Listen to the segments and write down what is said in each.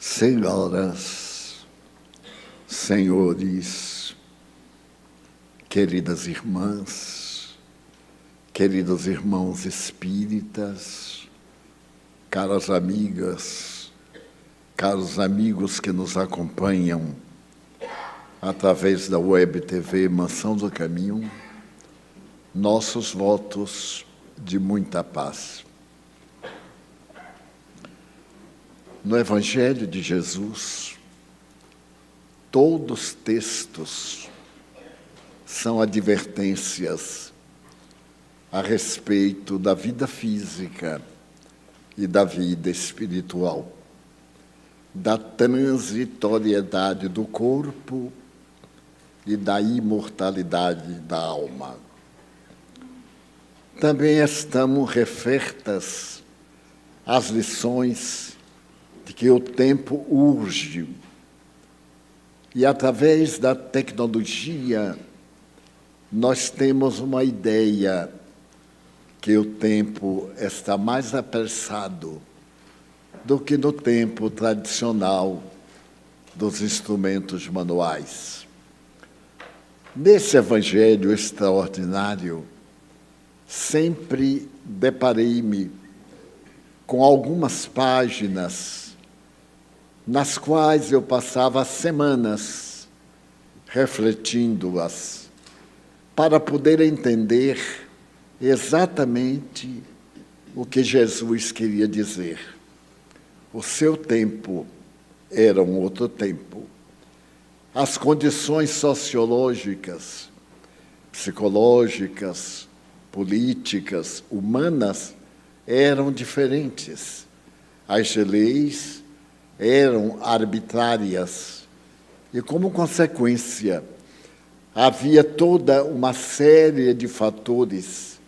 Senhoras, senhores, queridas irmãs, queridos irmãos espíritas, caras amigas, caros amigos que nos acompanham através da web TV Mansão do Caminho, nossos votos de muita paz. No Evangelho de Jesus, todos os textos são advertências a respeito da vida física e da vida espiritual, da transitoriedade do corpo e da imortalidade da alma. Também estamos refertas às lições de que o tempo urge e, através da tecnologia, nós temos uma ideia que o tempo está mais apressado do que no tempo tradicional dos instrumentos manuais. Nesse Evangelho extraordinário, sempre deparei-me com algumas páginas nas quais eu passava semanas refletindo-as para poder entender exatamente o que Jesus queria dizer. O seu tempo era um outro tempo. As condições sociológicas, psicológicas, políticas, humanas eram diferentes. As leis eram arbitrárias e, como consequência, havia toda uma série de fatores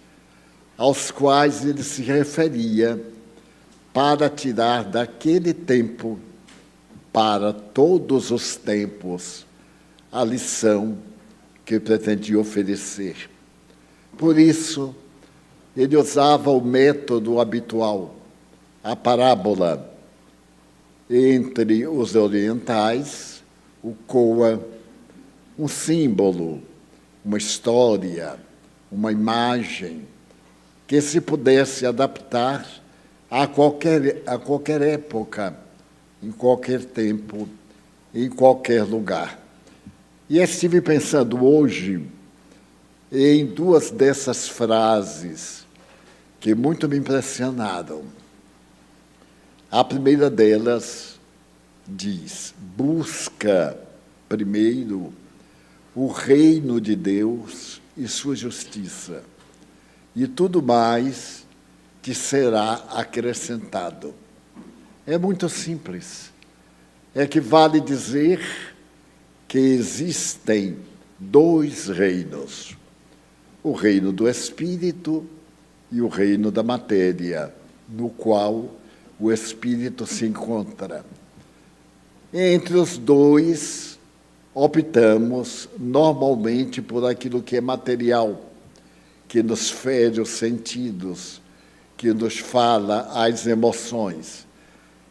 aos quais ele se referia para tirar daquele tempo para todos os tempos a lição que pretendia oferecer. Por isso, ele usava o método habitual, a parábola. Entre os orientais, o koa, um símbolo, uma história, uma imagem, que se pudesse adaptar a qualquer época, em qualquer tempo, em qualquer lugar. E estive pensando hoje em duas dessas frases que muito me impressionaram. A primeira delas diz: busca primeiro o reino de Deus e sua justiça, e tudo mais te será acrescentado. É muito simples. Equivale dizer que existem dois reinos: o reino do espírito e o reino da matéria, no qual o espírito se encontra. Entre os dois, optamos normalmente por aquilo que é material, que nos fere os sentidos, que nos fala as emoções,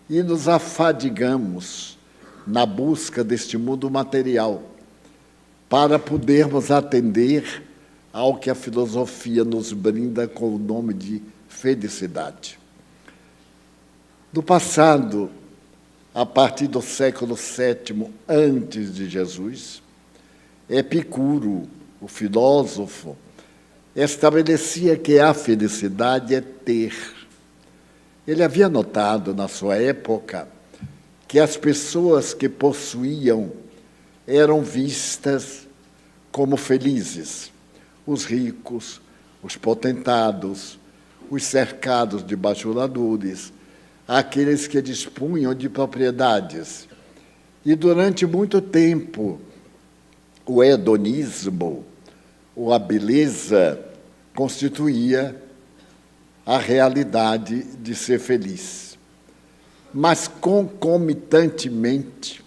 e nos afadigamos na busca deste mundo material, para podermos atender ao que a filosofia nos brinda com o nome de felicidade. No passado, a partir do século VII antes de Jesus, Epicuro, o filósofo, estabelecia que a felicidade é ter. Ele havia notado, na sua época, que as pessoas que possuíam eram vistas como felizes. Os ricos, os potentados, os cercados de bajuladores, aqueles que dispunham de propriedades. E durante muito tempo, o hedonismo, ou a beleza, constituía a realidade de ser feliz. Mas, concomitantemente,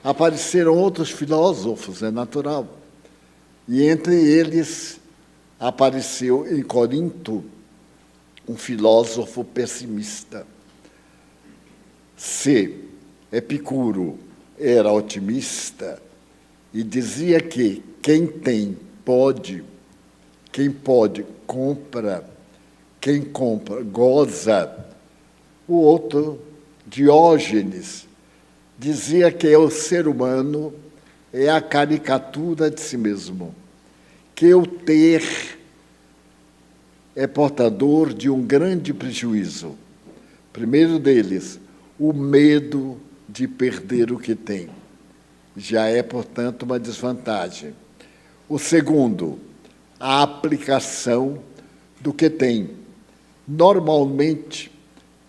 apareceram outros filósofos, é natural. E entre eles apareceu em Corinto um filósofo pessimista. Se Epicuro era otimista e dizia que quem tem, pode, quem pode, compra, quem compra, goza. O outro, Diógenes, dizia que o ser humano é a caricatura de si mesmo, que o ter é portador de um grande prejuízo. Primeiro deles, o medo de perder o que tem. Já é, portanto, uma desvantagem. O segundo, a aplicação do que tem. Normalmente,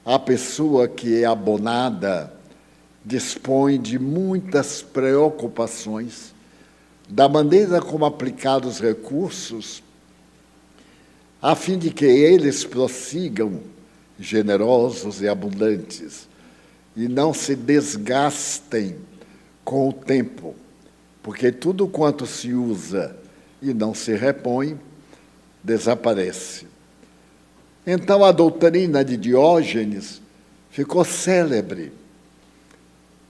a pessoa que é abonada dispõe de muitas preocupações da maneira como aplicar os recursos a fim de que eles prossigam generosos e abundantes e não se desgastem com o tempo, porque tudo quanto se usa e não se repõe, desaparece. Então, a doutrina de Diógenes ficou célebre,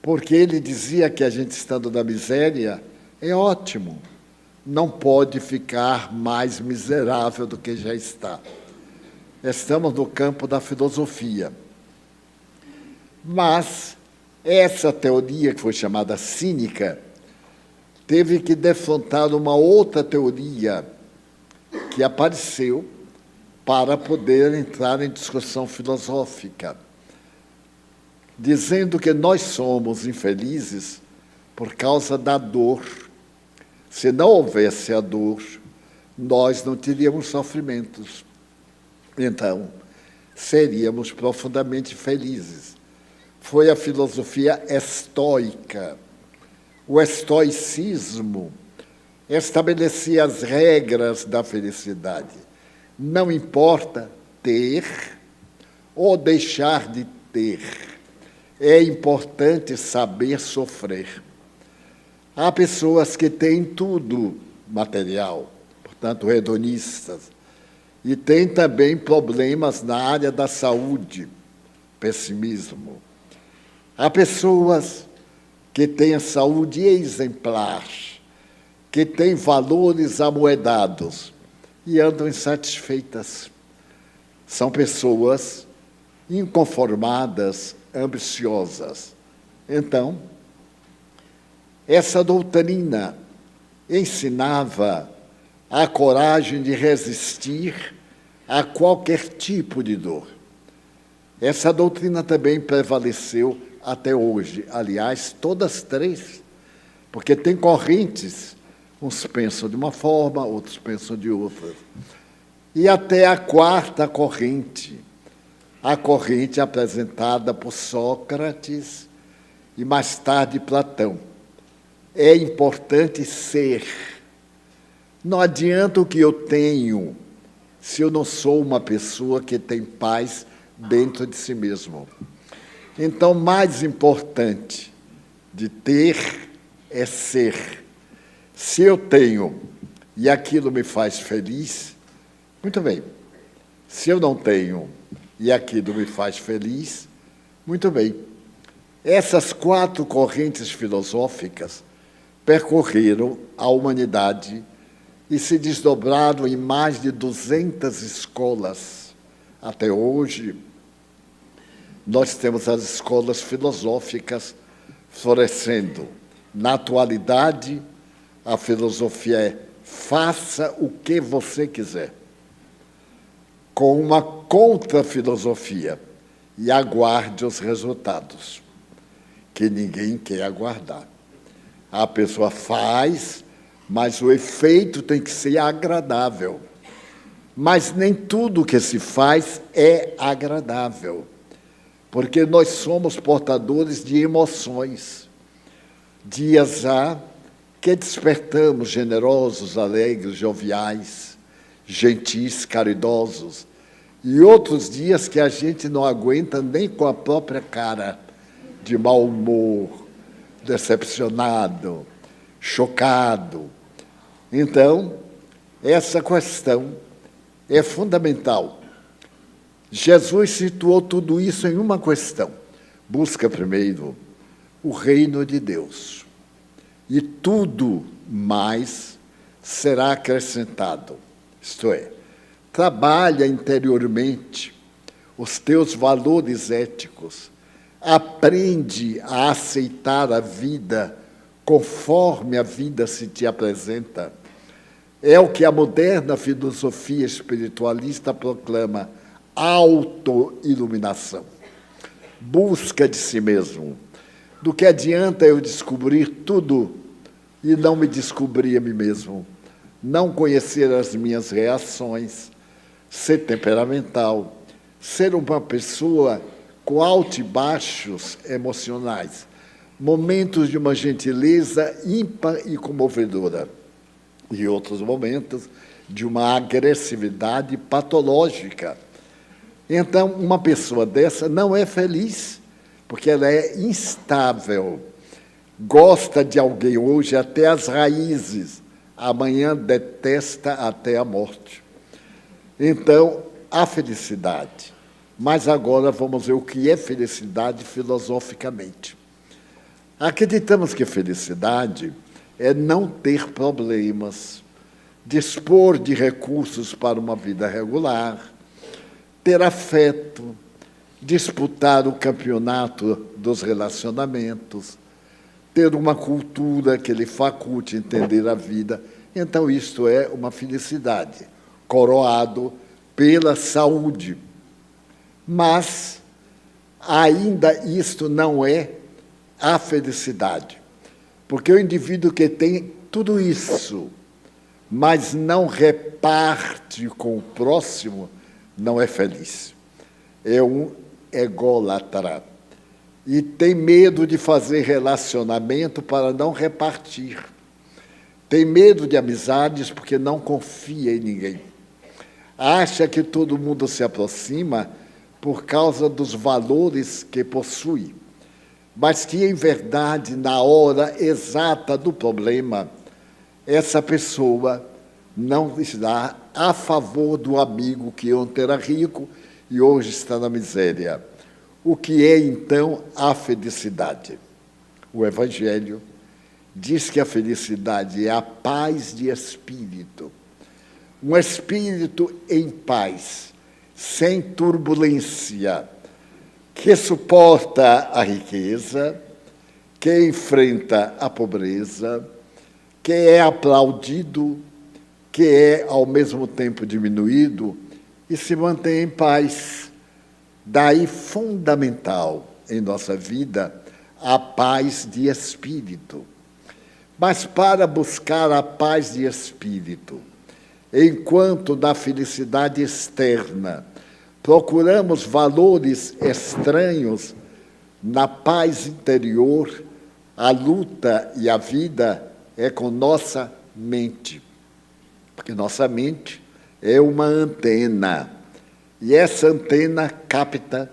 porque ele dizia que a gente, estando na miséria, é ótimo, não pode ficar mais miserável do que já está. Estamos no campo da filosofia. Mas essa teoria, que foi chamada cínica, teve que defrontar uma outra teoria que apareceu para poder entrar em discussão filosófica, dizendo que nós somos infelizes por causa da dor. Se não houvesse a dor, nós não teríamos sofrimentos. Então, seríamos profundamente felizes. Foi a filosofia estoica. O estoicismo estabelecia as regras da felicidade. Não importa ter ou deixar de ter. É importante saber sofrer. Há pessoas que têm tudo material, portanto, hedonistas, e têm também problemas na área da saúde, pessimismo. Há pessoas que têm a saúde exemplar, que têm valores amoedados e andam insatisfeitas. São pessoas inconformadas, ambiciosas. Então, essa doutrina ensinava a coragem de resistir a qualquer tipo de dor. Essa doutrina também prevaleceu até hoje. Aliás, todas três, porque tem correntes, uns pensam de uma forma, outros pensam de outra. E até a quarta corrente, a corrente apresentada por Sócrates e mais tarde Platão. É importante ser. Não adianta o que eu tenho se eu não sou uma pessoa que tem paz dentro de si mesmo. Então, mais importante de ter é ser. Se eu tenho e aquilo me faz feliz, muito bem. Se eu não tenho e aquilo me faz feliz, muito bem. Essas quatro correntes filosóficas percorreram a humanidade e se desdobraram em mais de 200 escolas. Até hoje, nós temos as escolas filosóficas florescendo. Na atualidade, a filosofia é faça o que você quiser, com uma contra-filosofia, e aguarde os resultados, que ninguém quer aguardar. A pessoa faz, mas o efeito tem que ser agradável. Mas nem tudo que se faz é agradável, porque nós somos portadores de emoções. Dias há que despertamos generosos, alegres, joviais, gentis, caridosos, e outros dias que a gente não aguenta nem com a própria cara, de mau humor, decepcionado, chocado. Então, essa questão é fundamental. Jesus situou tudo isso em uma questão. Busca primeiro o reino de Deus. E tudo mais será acrescentado. Isto é, trabalha interiormente os teus valores éticos, aprende a aceitar a vida conforme a vida se te apresenta. É o que a moderna filosofia espiritualista proclama: autoiluminação, busca de si mesmo. Do que adianta eu descobrir tudo e não me descobrir a mim mesmo, não conhecer as minhas reações, ser temperamental, ser uma pessoa com altos e baixos emocionais, momentos de uma gentileza ímpar e comovedora, e outros momentos de uma agressividade patológica. Então, uma pessoa dessa não é feliz, porque ela é instável, gosta de alguém hoje até as raízes, amanhã detesta até a morte. Então, a felicidade. Mas agora vamos ver o que é felicidade filosoficamente. Acreditamos que felicidade é não ter problemas, dispor de recursos para uma vida regular, ter afeto, disputar o campeonato dos relacionamentos, ter uma cultura que lhe faculte entender a vida. Então, isto é uma felicidade, coroado pela saúde. Mas ainda isto não é a felicidade, porque o indivíduo que tem tudo isso, mas não reparte com o próximo, não é feliz. É um ególatra. E tem medo de fazer relacionamento para não repartir. Tem medo de amizades porque não confia em ninguém. Acha que todo mundo se aproxima por causa dos valores que possui, mas que, em verdade, na hora exata do problema, essa pessoa não está a favor do amigo que ontem era rico e hoje está na miséria. O que é, então, a felicidade? O Evangelho diz que a felicidade é a paz de espírito. Um espírito em paz, sem turbulência, que suporta a riqueza, que enfrenta a pobreza, que é aplaudido, que é, ao mesmo tempo, diminuído e se mantém em paz. Daí, fundamental em nossa vida, a paz de espírito. Mas para buscar a paz de espírito, enquanto na felicidade externa procuramos valores estranhos, na paz interior, a luta e a vida é com nossa mente. Porque nossa mente é uma antena, e essa antena capta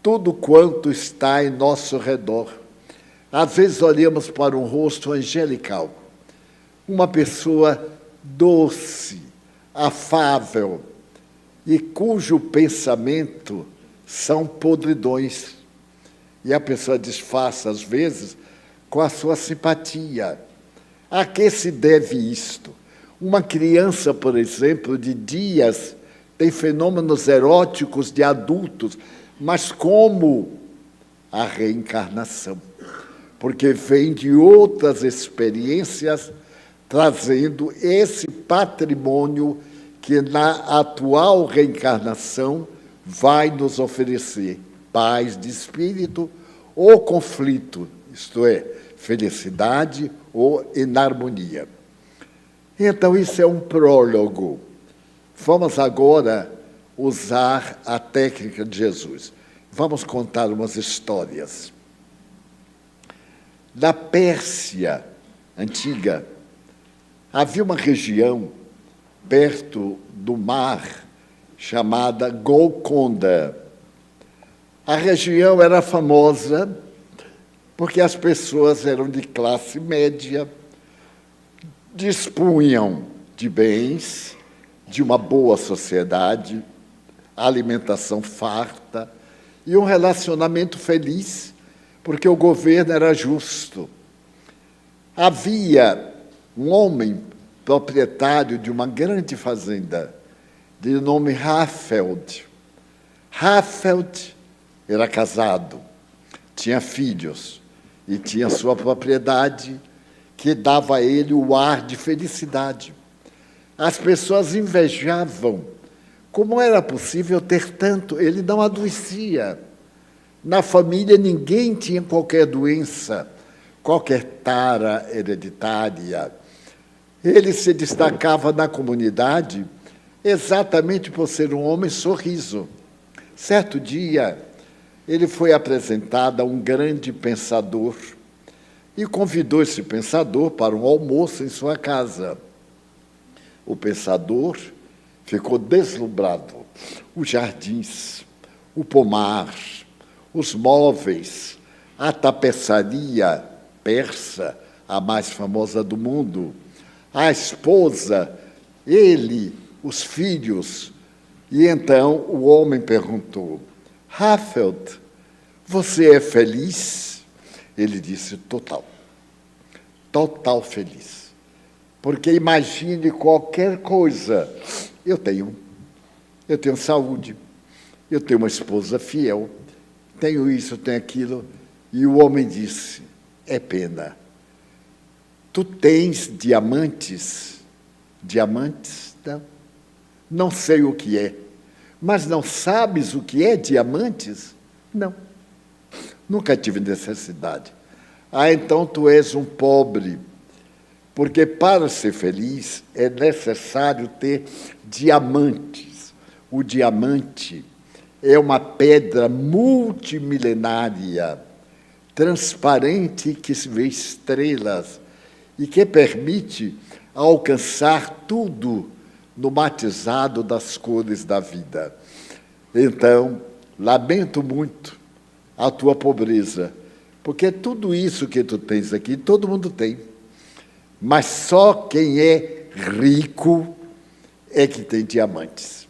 tudo quanto está em nosso redor. Às vezes olhamos para um rosto angelical, uma pessoa doce, afável, e cujo pensamento são podridões. E a pessoa disfarça, às vezes, com a sua simpatia. A que se deve isto? Uma criança, por exemplo, de dias, tem fenômenos eróticos de adultos, mas como a reencarnação, porque vem de outras experiências, trazendo esse patrimônio que na atual reencarnação vai nos oferecer paz de espírito ou conflito, isto é, felicidade ou inarmonia. Então, isso é um prólogo. Vamos agora usar a técnica de Jesus. Vamos contar umas histórias. Na Pérsia antiga, havia uma região perto do mar chamada Golconda. A região era famosa porque as pessoas eram de classe média, dispunham de bens, de uma boa sociedade, alimentação farta e um relacionamento feliz, porque o governo era justo. Havia um homem proprietário de uma grande fazenda, de nome Rahfeld. Rahfeld era casado, tinha filhos e tinha sua propriedade, que dava a ele o ar de felicidade. As pessoas invejavam. Como era possível ter tanto? Ele não adoecia. Na família, ninguém tinha qualquer doença, qualquer tara hereditária. Ele se destacava na comunidade exatamente por ser um homem sorriso. Certo dia, ele foi apresentado a um grande pensador e convidou esse pensador para um almoço em sua casa. O pensador ficou deslumbrado. Os jardins, o pomar, os móveis, a tapeçaria persa, a mais famosa do mundo, a esposa, ele, os filhos. E então o homem perguntou: Rahfeld, você é feliz? Ele disse: total feliz. Porque imagine qualquer coisa. Eu tenho saúde, eu tenho uma esposa fiel, tenho isso, tenho aquilo. E o homem disse: é pena. Tu tens diamantes? Diamantes? Não. Não sei o que é. Mas não sabes o que é diamantes? Não. Nunca tive necessidade. Ah, então tu és um pobre. Porque para ser feliz é necessário ter diamantes. O diamante é uma pedra multimilenária, transparente, que se vê estrelas e que permite alcançar tudo no matizado das cores da vida. Então, lamento muito a tua pobreza, porque tudo isso que tu tens aqui, todo mundo tem. Mas só quem é rico é que tem diamantes.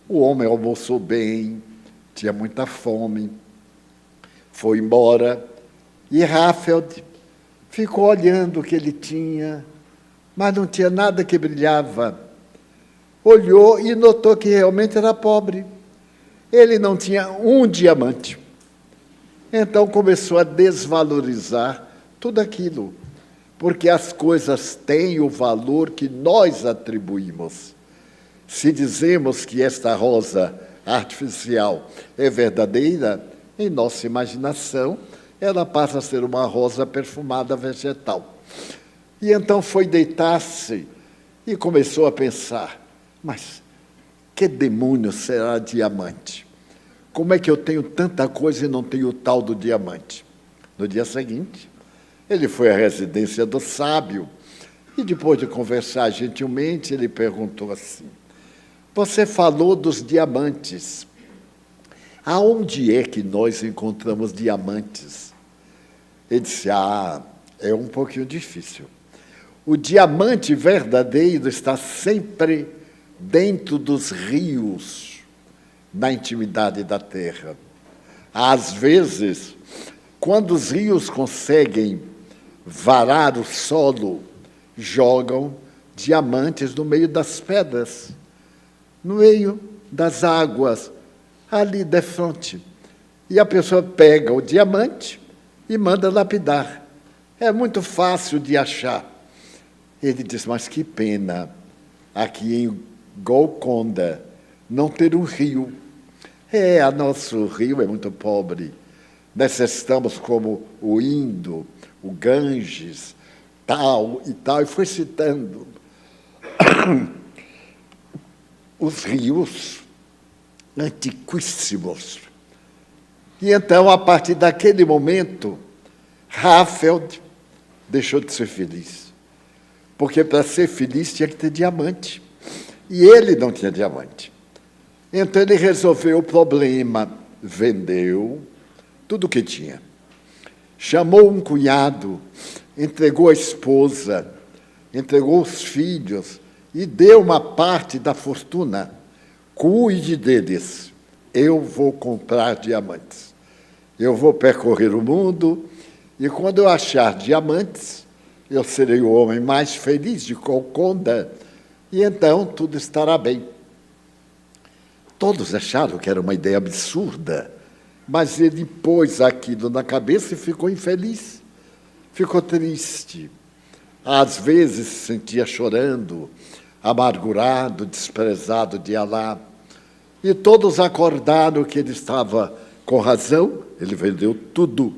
O homem almoçou bem, tinha muita fome, foi embora, e Rahfeld ficou olhando o que ele tinha, mas não tinha nada que brilhava. Olhou e notou que realmente era pobre. Ele não tinha um diamante. Então começou a desvalorizar tudo aquilo, porque as coisas têm o valor que nós atribuímos. Se dizemos que esta rosa artificial é verdadeira, em nossa imaginação, ela passa a ser uma rosa perfumada vegetal. E então foi deitar-se e começou a pensar: mas que demônio será diamante? Como é que eu tenho tanta coisa e não tenho o tal do diamante? No dia seguinte, ele foi à residência do sábio e, depois de conversar gentilmente, ele perguntou assim: você falou dos diamantes. Aonde é que nós encontramos diamantes? Ele disse: é um pouquinho difícil. O diamante verdadeiro está sempre dentro dos rios, na intimidade da terra. Às vezes, quando os rios conseguem varar o solo, jogam diamantes no meio das pedras, no meio das águas, ali de frente. E a pessoa pega o diamante e manda lapidar. É muito fácil de achar. Ele diz: mas que pena, aqui em Golconda, não ter um rio. Nosso rio é muito pobre. Necessitamos como o Indo, o Ganges, tal e tal. E foi citando os rios antiquíssimos. E então, a partir daquele momento, Rahfeld deixou de ser feliz. Porque para ser feliz tinha que ter diamante. E ele não tinha diamante. Então ele resolveu o problema, vendeu tudo o que tinha. Chamou um cunhado, entregou a esposa, entregou os filhos e deu uma parte da fortuna. Cuide deles, eu vou comprar diamantes. Eu vou percorrer o mundo e, quando eu achar diamantes, eu serei o homem mais feliz de Golconda e então tudo estará bem. Todos acharam que era uma ideia absurda, mas ele pôs aquilo na cabeça e ficou infeliz, ficou triste. Às vezes se sentia chorando, amargurado, desprezado de Alá. E todos acordaram que ele estava com razão. Ele vendeu tudo,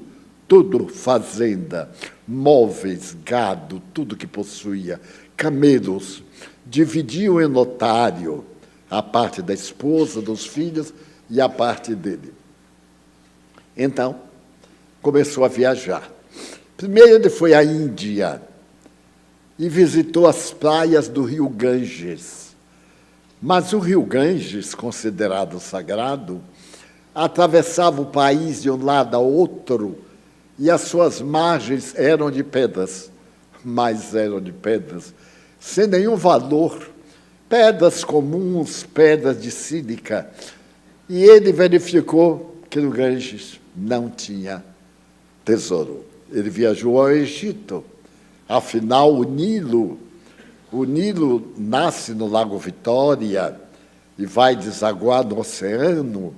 fazenda, móveis, gado, tudo que possuía, camelos, dividiu em notário a parte da esposa, dos filhos e a parte dele. Então, começou a viajar. Primeiro ele foi à Índia e visitou as praias do rio Ganges. Mas o rio Ganges, considerado sagrado, atravessava o país de um lado a outro e as suas margens eram de pedras, mas eram de pedras sem nenhum valor, pedras comuns, pedras de sílica. E ele verificou que no Ganges não tinha tesouro. Ele viajou ao Egito. Afinal, o Nilo nasce no Lago Vitória e vai desaguar no oceano.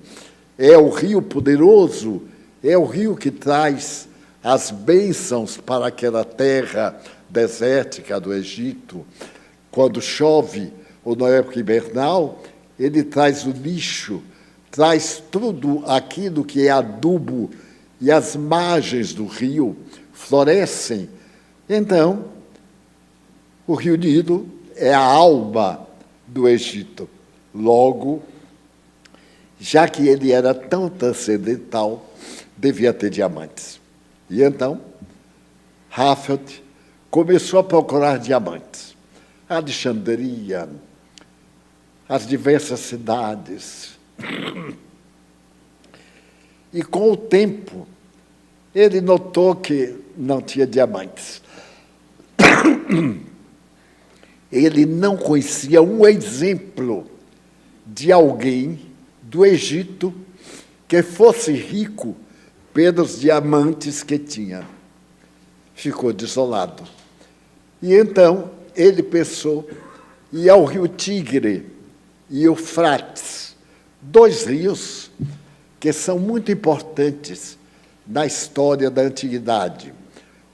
É o rio poderoso, é o rio que traz as bênçãos para aquela terra desértica do Egito. Quando chove, ou na época invernal, ele traz o lixo, traz tudo aquilo que é adubo, e as margens do rio florescem. Então, o rio Nilo é a alma do Egito. Logo, já que ele era tão transcendental, devia ter diamantes. E então, Raphael começou a procurar diamantes. Alexandria, as diversas cidades. E, com o tempo, ele notou que não tinha diamantes. Ele não conhecia um exemplo de alguém do Egito que fosse rico pelos diamantes que tinha. Ficou desolado. E então ele pensou em ir ao rio Tigre e Eufrates, dois rios que são muito importantes na história da antiguidade.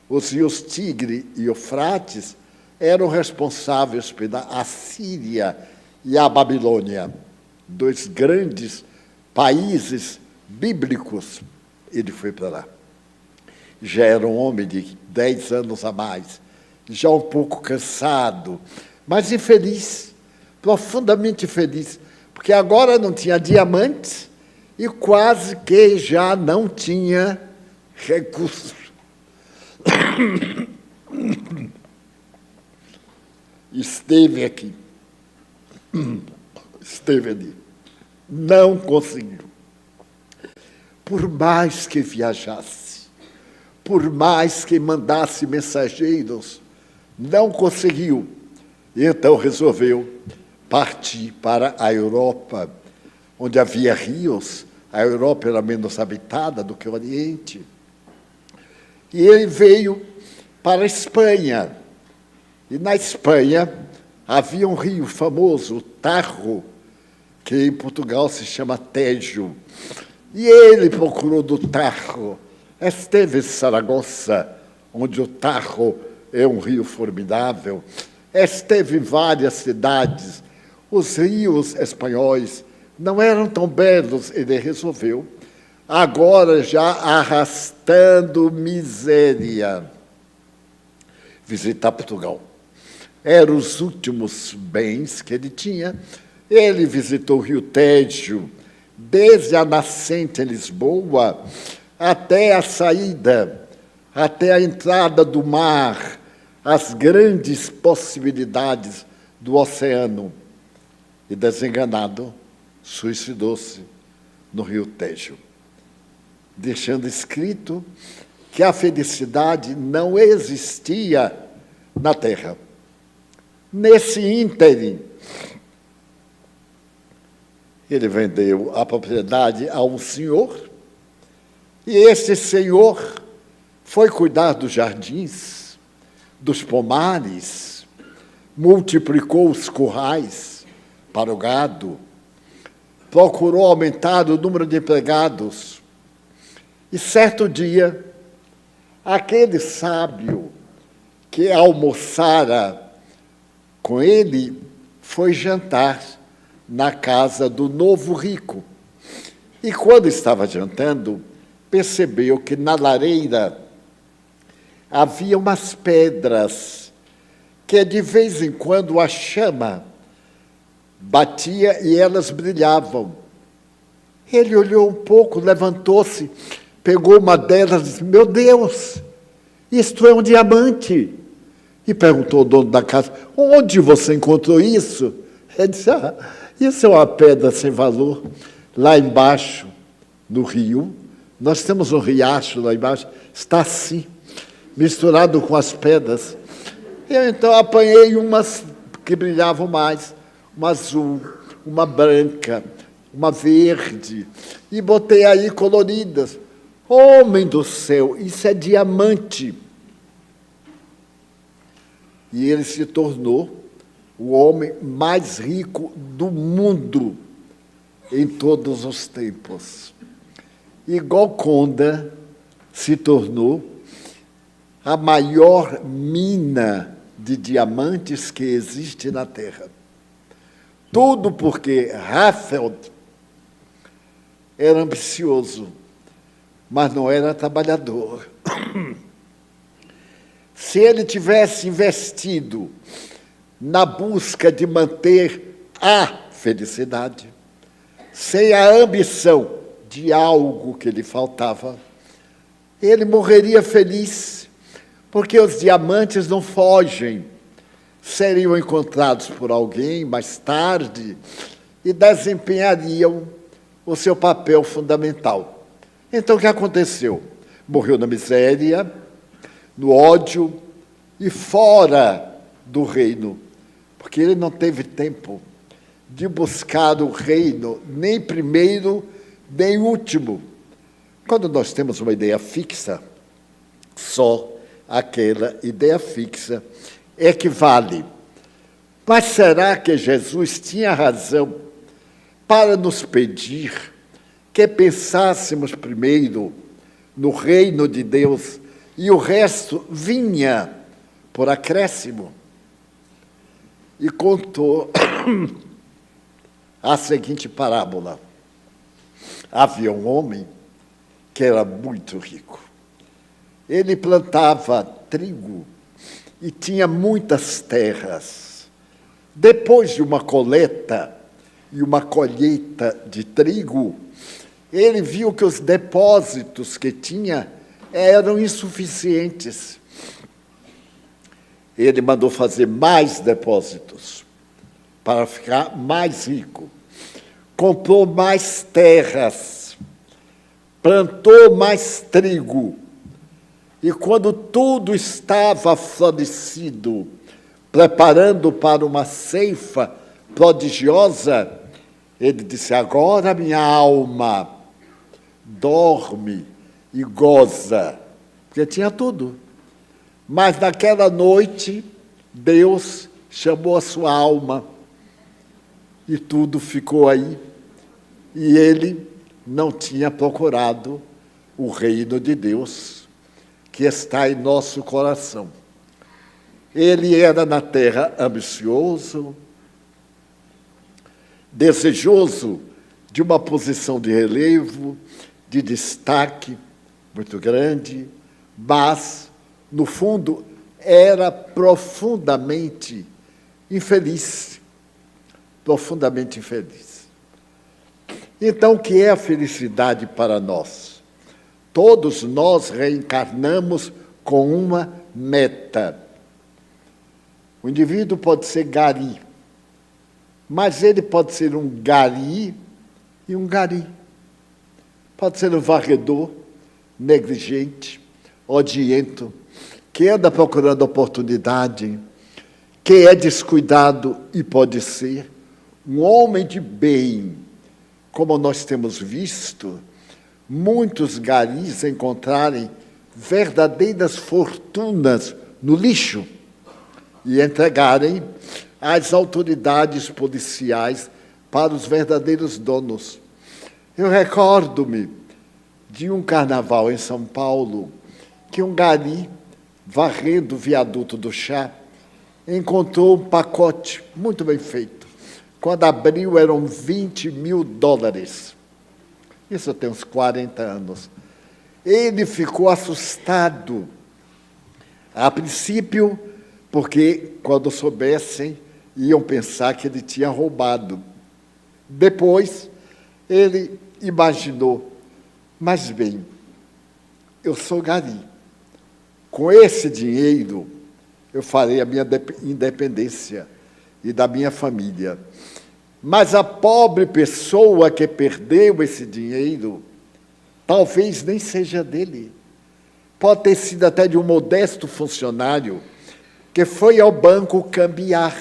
Os rios Tigre e Eufrates eram responsáveis pela Assíria e a Babilônia, dois grandes países bíblicos. Ele foi para lá. Já era um homem de 10 anos a mais, já um pouco cansado, mas infeliz, profundamente feliz, porque agora não tinha diamantes e quase que já não tinha recursos. Esteve aqui, esteve ali, não conseguiu. Por mais que viajasse, por mais que mandasse mensageiros, não conseguiu. E então resolveu partir para a Europa, onde havia rios. A Europa era menos habitada do que o Oriente. E ele veio para a Espanha. E na Espanha havia um rio famoso, o Tajo, que em Portugal se chama Tejo. E ele procurou do Tajo. Esteve em Saragoça, onde o Tajo é um rio formidável. Esteve em várias cidades. Os rios espanhóis não eram tão belos. Ele resolveu, agora já arrastando miséria, visitar Portugal. Eram os últimos bens que ele tinha. Ele visitou o rio Tejo, desde a nascente em Lisboa até a saída, até a entrada do mar, as grandes possibilidades do oceano. E, desenganado, suicidou-se no rio Tejo, deixando escrito que a felicidade não existia na terra. Nesse ínterim, ele vendeu a propriedade a um senhor E este senhor foi cuidar dos jardins, dos pomares, multiplicou os currais para o gado, procurou aumentar o número de empregados. E certo dia, aquele sábio que almoçara com ele foi jantar na casa do novo rico. E quando estava jantando, percebeu que na lareira havia umas pedras que de vez em quando a chama batia e elas brilhavam. Ele olhou um pouco, levantou-se, pegou uma delas e disse: meu Deus, isto é um diamante. E perguntou ao dono da casa: onde você encontrou isso? Ele disse: isso é uma pedra sem valor. Lá embaixo, no rio, nós temos um riacho lá embaixo, está assim, misturado com as pedras. Eu então apanhei umas que brilhavam mais, uma azul, uma branca, uma verde, e botei aí coloridas. Homem do céu, isso é diamante. E ele se tornou o homem mais rico do mundo em todos os tempos. E Golconda se tornou a maior mina de diamantes que existe na Terra. Tudo porque Raphael era ambicioso, mas não era trabalhador. Se ele tivesse investido na busca de manter a felicidade, sem a ambição de algo que lhe faltava, ele morreria feliz, porque os diamantes não fogem, seriam encontrados por alguém mais tarde e desempenhariam o seu papel fundamental. Então, o que aconteceu? Morreu na miséria, no ódio e fora do reino, porque ele não teve tempo de buscar o reino, nem primeiro, nem último. Quando nós temos uma ideia fixa, só aquela ideia fixa é que vale. Mas será que Jesus tinha razão para nos pedir que pensássemos primeiro no reino de Deus e o resto vinha por acréscimo? E contou a seguinte parábola. Havia um homem que era muito rico. Ele plantava trigo e tinha muitas terras. Depois de uma coleta e uma colheita de trigo, ele viu que os depósitos que tinha eram insuficientes. Ele mandou fazer mais depósitos para ficar mais rico. Comprou mais terras, plantou mais trigo. E quando tudo estava florescido, preparando para uma ceifa prodigiosa, ele disse: agora minha alma dorme e goza, porque tinha tudo. Mas naquela noite, Deus chamou a sua alma e tudo ficou aí. E ele não tinha procurado o reino de Deus, que está em nosso coração. Ele era na terra ambicioso, desejoso de uma posição de relevo, de destaque muito grande, mas, no fundo, era profundamente infeliz. Profundamente infeliz. Então, o que é a felicidade para nós? Todos nós reencarnamos com uma meta. O indivíduo pode ser gari, mas ele pode ser um gari e um gari. Pode ser um varredor, negligente, odiento, que anda procurando oportunidade, que é descuidado e pode ser um homem de bem, como nós temos visto muitos garis encontrarem verdadeiras fortunas no lixo e entregarem às autoridades policiais para os verdadeiros donos. Eu recordo-me de um carnaval em São Paulo que um gari, varrendo o viaduto do Chá, encontrou um pacote muito bem feito. Quando abriu, eram $20 mil. Isso tem uns 40 anos. Ele ficou assustado, a princípio, porque, quando soubessem, iam pensar que ele tinha roubado. Depois, ele imaginou, mas bem, eu sou gari. Com esse dinheiro, eu farei a minha independência e da minha família. Mas a pobre pessoa que perdeu esse dinheiro, talvez nem seja dele. Pode ter sido até de um modesto funcionário que foi ao banco cambiar.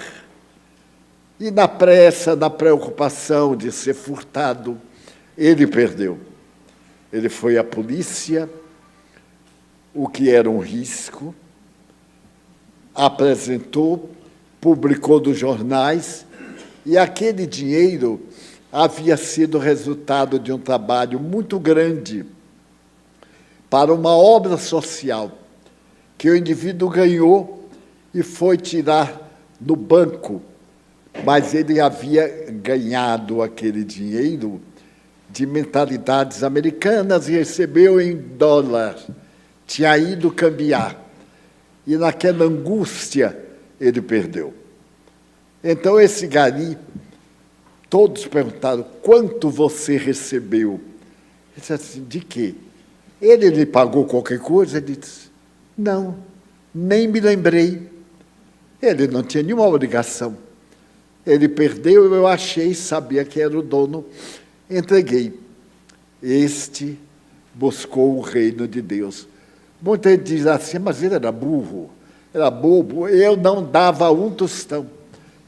E na pressa, na preocupação de ser furtado, ele perdeu. Ele foi à polícia, o que era um risco, apresentou, publicou nos jornais, e aquele dinheiro havia sido resultado de um trabalho muito grande para uma obra social que o indivíduo ganhou e foi tirar no banco, mas ele havia ganhado aquele dinheiro de mentalidades americanas e recebeu em dólar, tinha ido cambiar, e naquela angústia ele perdeu. Então esse gari, todos perguntaram, quanto você recebeu? Ele disse assim, de quê? Ele lhe pagou qualquer coisa? Ele disse, não, nem me lembrei. Ele não tinha nenhuma obrigação. Ele perdeu, eu achei, sabia que era o dono, entreguei. Este buscou o reino de Deus. Muita gente diz assim, mas ele era burro, era bobo. Eu não dava um tostão.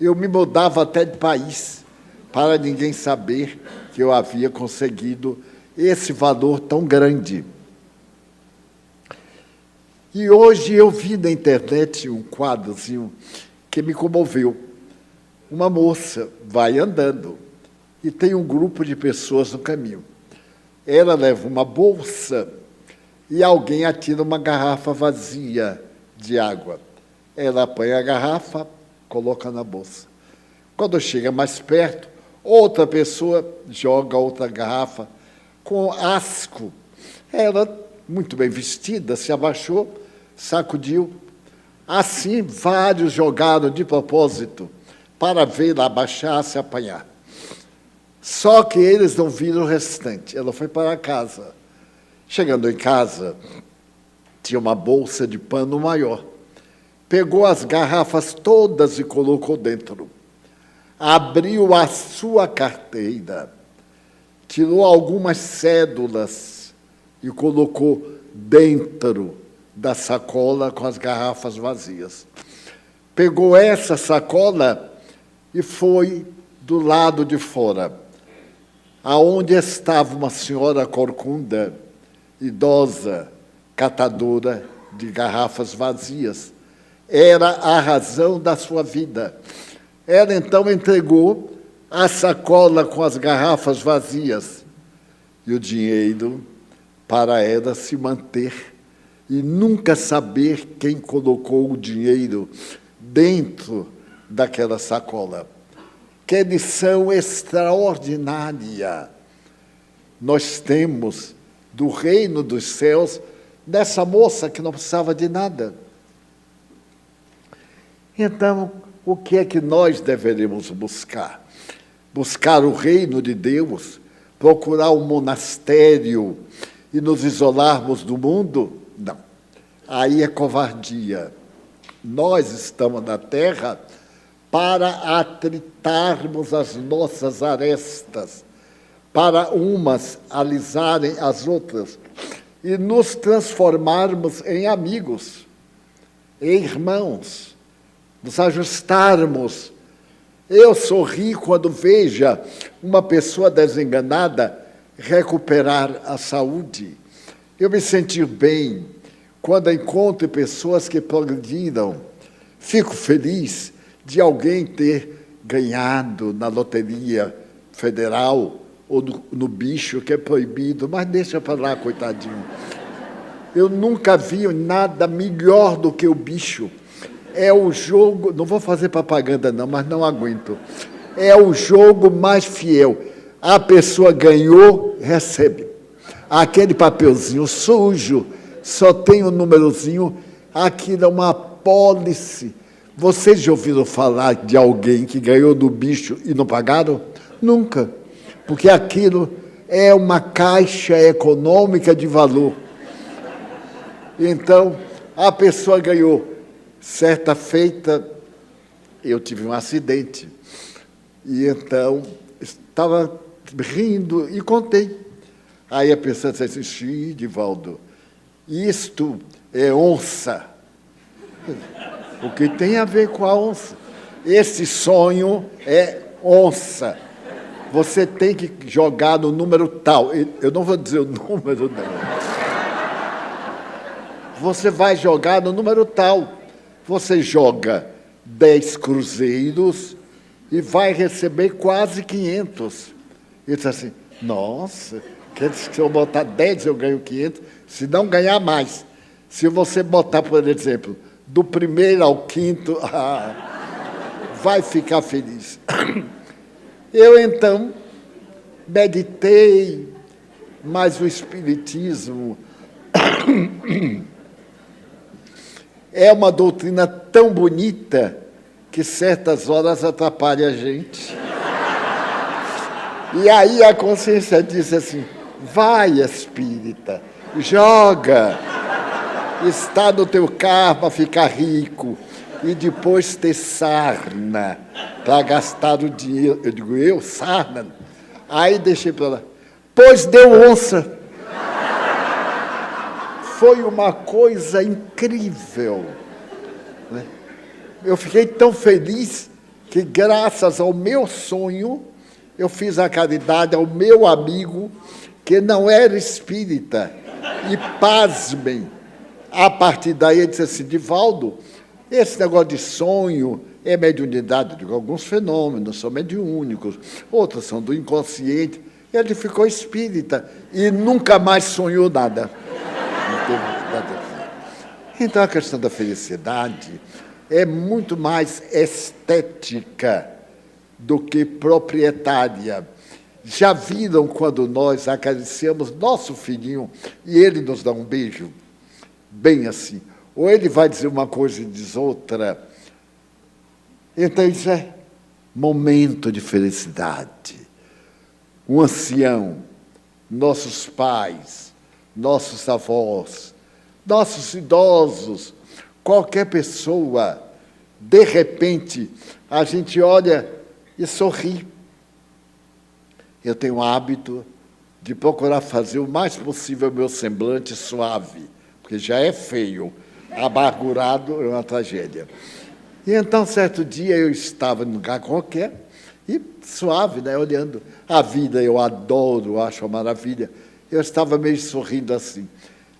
Eu me mudava até de país, para ninguém saber que eu havia conseguido esse valor tão grande. E hoje eu vi na internet um quadrozinho que me comoveu. Uma moça vai andando e tem um grupo de pessoas no caminho. Ela leva uma bolsa e alguém atira uma garrafa vazia de água. Ela apanha a garrafa, coloca na bolsa. Quando chega mais perto, outra pessoa joga outra garrafa com asco. Ela, muito bem vestida, se abaixou, sacudiu. Assim, vários jogaram de propósito para vê-la abaixar, se apanhar. Só que eles não viram o restante. Ela foi para casa. Chegando em casa, tinha uma bolsa de pano maior. Pegou as garrafas todas e colocou dentro. Abriu a sua carteira, tirou algumas cédulas e colocou dentro da sacola com as garrafas vazias. Pegou essa sacola e foi do lado de fora, aonde estava uma senhora corcunda, idosa, catadora de garrafas vazias. Era a razão da sua vida. Ela, então, entregou a sacola com as garrafas vazias e o dinheiro para ela se manter e nunca saber quem colocou o dinheiro dentro daquela sacola. Que lição extraordinária nós temos do reino dos céus dessa moça que não precisava de nada. Então, o que é que nós deveríamos buscar? Buscar o reino de Deus? Procurar um monastério e nos isolarmos do mundo? Não. Aí é covardia. Nós estamos na terra para atritarmos as nossas arestas, para umas alisarem as outras e nos transformarmos em amigos, em irmãos, nos ajustarmos. Eu sorri quando vejo uma pessoa desenganada recuperar a saúde. Eu me sentir bem quando encontro pessoas que progrediram. Fico feliz de alguém ter ganhado na loteria federal ou no bicho, que é proibido, mas deixa para lá, coitadinho. Eu nunca vi nada melhor do que o bicho. É o jogo, não vou fazer propaganda não, mas não aguento. É o jogo mais fiel. A pessoa ganhou, recebe. Aquele papelzinho sujo, só tem um númerozinho, aquilo é uma apólice. Vocês já ouviram falar de alguém que ganhou do bicho e não pagaram? Nunca. Porque aquilo é uma caixa econômica de valor. Então, a pessoa ganhou. Certa feita, eu tive um acidente. E então, estava rindo e contei. Aí a pessoa disse assim, sim, Divaldo, isto é onça. O que tem a ver com a onça? Esse sonho é onça. Você tem que jogar no número tal. Eu não vou dizer o número, não. Você vai jogar no número tal. Você joga 10 cruzeiros e vai receber quase 500. Ele disse assim, nossa, quer dizer que se eu botar 10 eu ganho 500, se não ganhar mais. Se você botar, por exemplo, do primeiro ao quinto, vai ficar feliz. Eu, então, meditei, mas o Espiritismo é uma doutrina tão bonita que certas horas atrapalha a gente. E aí a consciência disse assim, vai, espírita, joga, está no teu karma ficar rico e depois ter sarna para gastar o dinheiro. Eu digo, sarna? Aí deixei para lá. Pois deu onça. Foi uma coisa incrível. Né? Eu fiquei tão feliz que, graças ao meu sonho, eu fiz a caridade ao meu amigo, que não era espírita. E, pasmem, a partir daí ele disse assim, Divaldo, esse negócio de sonho é mediunidade. Eu digo, alguns fenômenos são mediúnicos, outros são do inconsciente. Ele ficou espírita e nunca mais sonhou nada. Então, a questão da felicidade é muito mais estética do que proprietária. Já viram quando nós acariciamos nosso filhinho e ele nos dá um beijo? Bem assim. Ou ele vai dizer uma coisa e diz outra. Então, isso é momento de felicidade. Um ancião, nossos pais, nossos avós, nossos idosos, qualquer pessoa, de repente, a gente olha e sorri. Eu tenho o hábito de procurar fazer o mais possível o meu semblante suave, porque já é feio, amargurado é uma tragédia. E então, certo dia, eu estava num lugar qualquer, e suave, né, olhando. A vida eu adoro, acho uma maravilha. Eu estava meio sorrindo assim.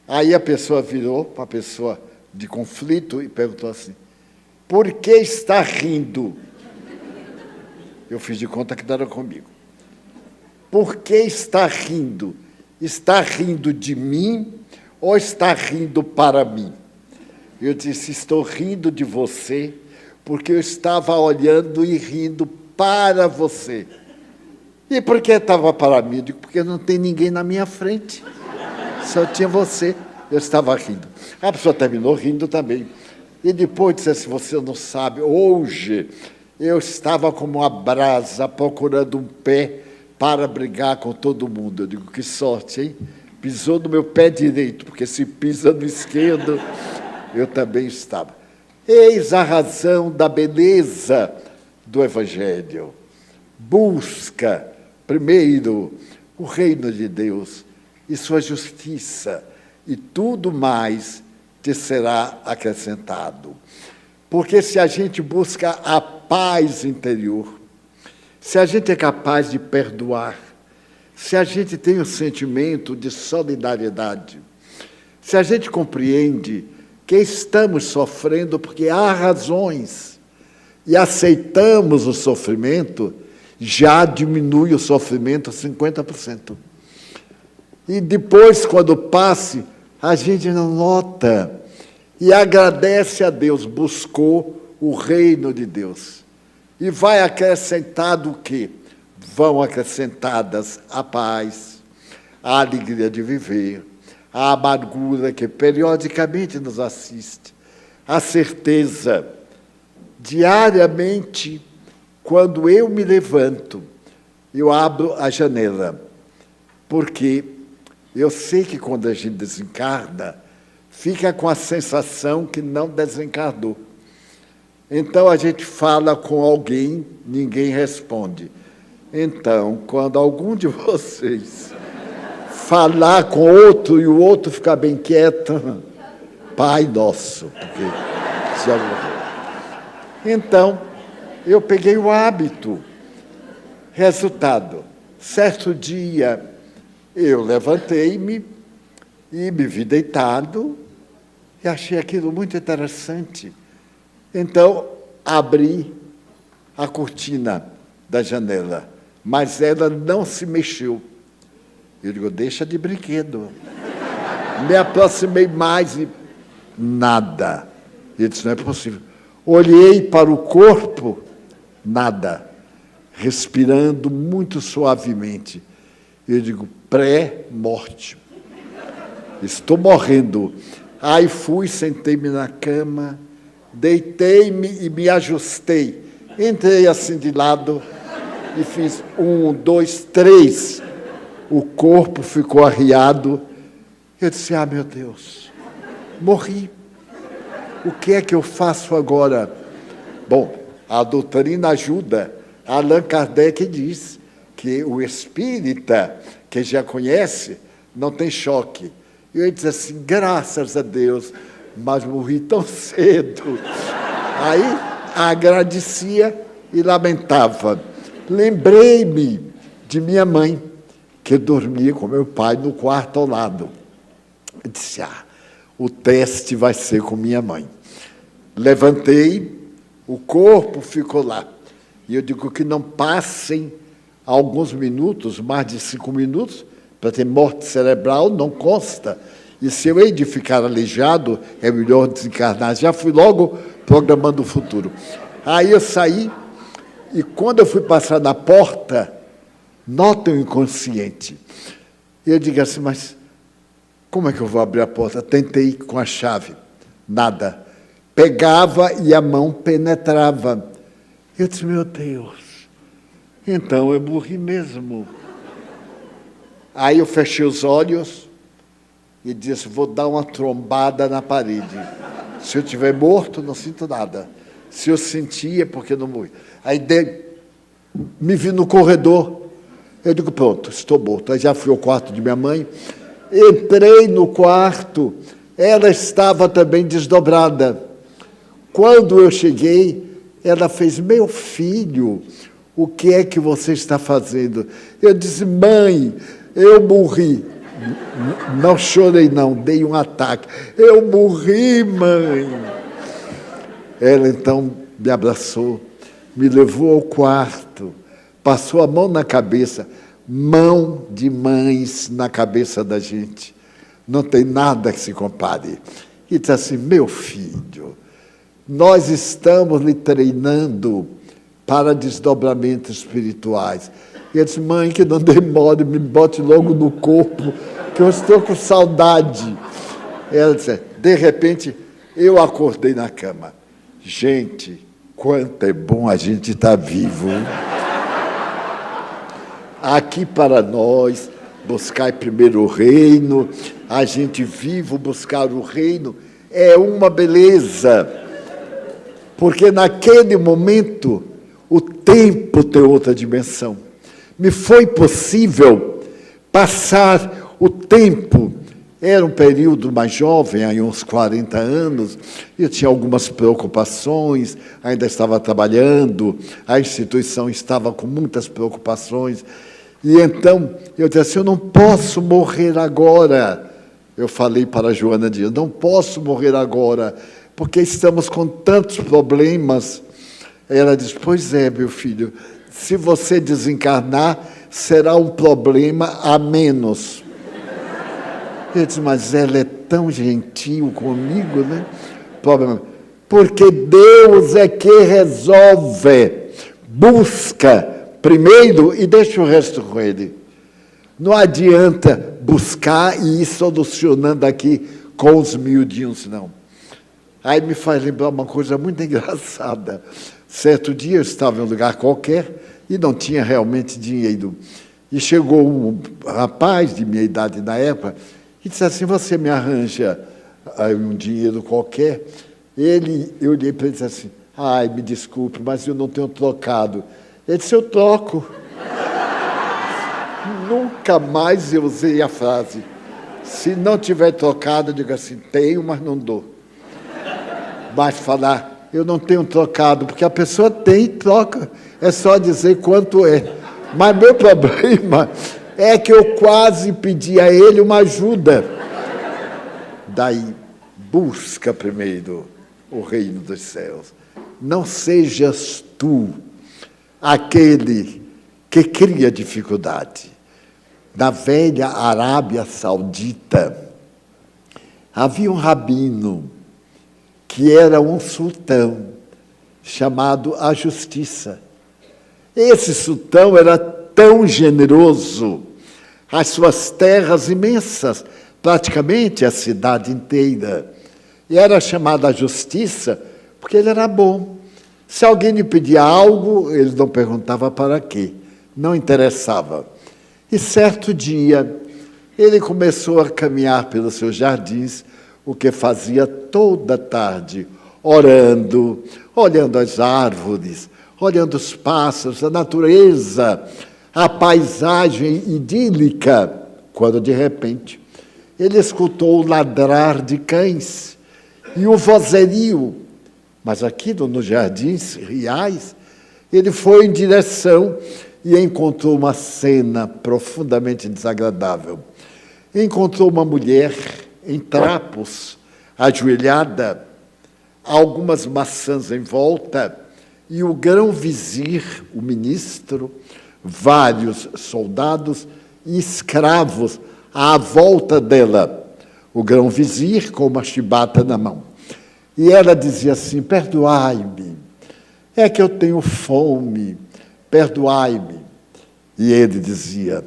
Aí a pessoa virou para a pessoa de conflito e perguntou assim, por que está rindo? Eu fiz de conta que não era comigo. Por que está rindo? Está rindo de mim ou está rindo para mim? Eu disse, estou rindo de você, porque eu estava olhando e rindo para você. E por que estava para mim? Eu digo, porque não tem ninguém na minha frente. Só tinha você. Eu estava rindo. A pessoa terminou rindo também. E depois disse assim, você não sabe, hoje eu estava como uma brasa procurando um pé para brigar com todo mundo. Eu digo, que sorte, hein? Pisou no meu pé direito, porque se pisa no esquerdo, eu também estava. Eis a razão da beleza do Evangelho. Busca, primeiro, o reino de Deus e sua justiça, e tudo mais te será acrescentado. Porque se a gente busca a paz interior, se a gente é capaz de perdoar, se a gente tem o sentimento de solidariedade, se a gente compreende que estamos sofrendo porque há razões e aceitamos o sofrimento, já diminui o sofrimento a 50%. E depois, quando passe, a gente não nota e agradece a Deus, buscou o reino de Deus. E vai acrescentado o quê? Vão acrescentadas a paz, a alegria de viver, a amargura que periodicamente nos assiste, a certeza, diariamente, quando eu me levanto, eu abro a janela, porque eu sei que quando a gente desencarna, fica com a sensação que não desencarnou. Então, a gente fala com alguém, ninguém responde. Então, quando algum de vocês falar com outro e o outro ficar bem quieto, Pai Nosso, porque já morreu. Então, eu peguei o hábito. Resultado, certo dia, eu levantei-me e me vi deitado e achei aquilo muito interessante. Então, abri a cortina da janela, mas ela não se mexeu. Eu digo, deixa de brinquedo. Me aproximei mais e nada. Ele disse, não é possível. Olhei para o corpo, nada. Respirando muito suavemente. Eu digo, pré-morte. Estou morrendo. Aí fui, sentei-me na cama, deitei-me e me ajustei. Entrei assim de lado e fiz 1, 2, 3. O corpo ficou arriado. Eu disse, meu Deus, morri. O que é que eu faço agora? Bom, a doutrina ajuda. Allan Kardec diz que o espírita, que já conhece, não tem choque. E eu disse assim, graças a Deus, mas morri tão cedo. Aí agradecia e lamentava. Lembrei-me de minha mãe, que dormia com meu pai no quarto ao lado. Eu disse, o teste vai ser com minha mãe. Levantei, o corpo ficou lá. E eu digo que não passem alguns minutos, mais de 5 minutos, para ter morte cerebral, não consta. E se eu hei de ficar aleijado, é melhor desencarnar. Já fui logo programando o futuro. Aí eu saí, e quando eu fui passar na porta, notem o inconsciente. E eu digo assim, mas como é que eu vou abrir a porta? Tentei com a chave, nada. Pegava e a mão penetrava. Eu disse, meu Deus, então eu morri mesmo. Aí eu fechei os olhos e disse, vou dar uma trombada na parede. Se eu estiver morto, não sinto nada. Se eu sentia, porque não morri. Aí me vi no corredor. Eu digo, pronto, estou morto. Aí já fui ao quarto de minha mãe. Entrei no quarto, ela estava também desdobrada. Quando eu cheguei, ela fez, meu filho, o que é que você está fazendo? Eu disse, mãe, eu morri. Não chorei não, dei um ataque. Eu morri, mãe. Ela então me abraçou, me levou ao quarto, passou a mão na cabeça, mão de mães na cabeça da gente. Não tem nada que se compare. E disse assim, meu filho, nós estamos lhe treinando para desdobramentos espirituais. E eu disse, mãe, que não demore, me bote logo no corpo, que eu estou com saudade. Ela disse, de repente, eu acordei na cama. Gente, quanto é bom a gente estar vivo. Aqui para nós, buscar primeiro o reino, a gente vivo buscar o reino, é uma beleza. Porque naquele momento, o tempo tem outra dimensão. Me foi possível passar o tempo. Era um período mais jovem, aí uns 40 anos, eu tinha algumas preocupações, ainda estava trabalhando, a instituição estava com muitas preocupações, E então, eu disse assim, eu não posso morrer agora. Eu falei para a Joana Dias, não posso morrer agora, porque estamos com tantos problemas. Ela disse, pois é, meu filho, se você desencarnar, será um problema a menos. Eu disse, mas ela é tão gentil comigo, né? Problema. Porque Deus é que resolve. Busca primeiro e deixa o resto com Ele. Não adianta buscar e ir solucionando aqui com os miudinhos, não. Aí me faz lembrar uma coisa muito engraçada. Certo dia eu estava em um lugar qualquer e não tinha realmente dinheiro. E chegou um rapaz de minha idade na época e disse assim, você me arranja um dinheiro qualquer? Eu olhei para ele e disse assim, ai, me desculpe, mas eu não tenho trocado. Ele disse, eu troco. Nunca mais eu usei a frase. Se não tiver trocado, eu digo assim, tenho, mas não dou. Mas falar, eu não tenho trocado, porque a pessoa tem e troca. É só dizer quanto é. Mas meu problema é que eu quase pedi a ele uma ajuda. Daí, busca primeiro o reino dos céus. Não sejas tu aquele que cria dificuldade. Na velha Arábia Saudita, havia um rabino que era um sultão, chamado a Justiça. Esse sultão era tão generoso, as suas terras imensas, praticamente a cidade inteira. E era chamado a Justiça porque ele era bom. Se alguém lhe pedia algo, ele não perguntava para quê, não interessava. E certo dia, ele começou a caminhar pelos seus jardins, o que fazia toda tarde, orando, olhando as árvores, olhando os pássaros, a natureza, a paisagem idílica, quando de repente ele escutou o ladrar de cães e o vozerio. Mas aqui nos jardins reais, ele foi em direção e encontrou uma cena profundamente desagradável. Encontrou uma mulher em trapos, ajoelhada, algumas maçãs em volta, e o grão-vizir, o ministro, vários soldados e escravos à volta dela. O grão-vizir com uma chibata na mão. E ela dizia assim, perdoai-me, é que eu tenho fome, perdoai-me. E ele dizia,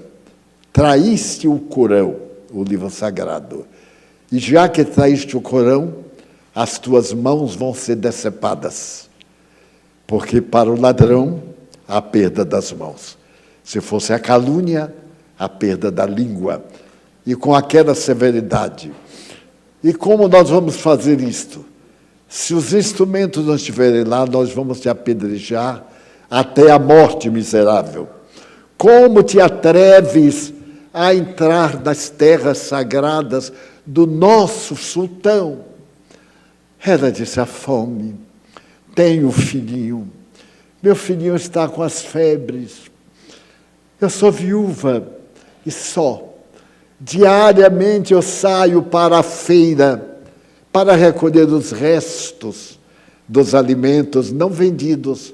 traíste o Corão, o livro sagrado, e já que traíste o Corão, as tuas mãos vão ser decepadas, porque para o ladrão, a perda das mãos. Se fosse a calúnia, a perda da língua. E com aquela severidade. E como nós vamos fazer isto? Se os instrumentos não estiverem lá, nós vamos te apedrejar até a morte miserável. Como te atreves a entrar nas terras sagradas do nosso sultão? Ela disse, a fome. Tenho um filhinho. Meu filhinho está com as febres. Eu sou viúva e só. Diariamente eu saio para a feira para recolher os restos dos alimentos não vendidos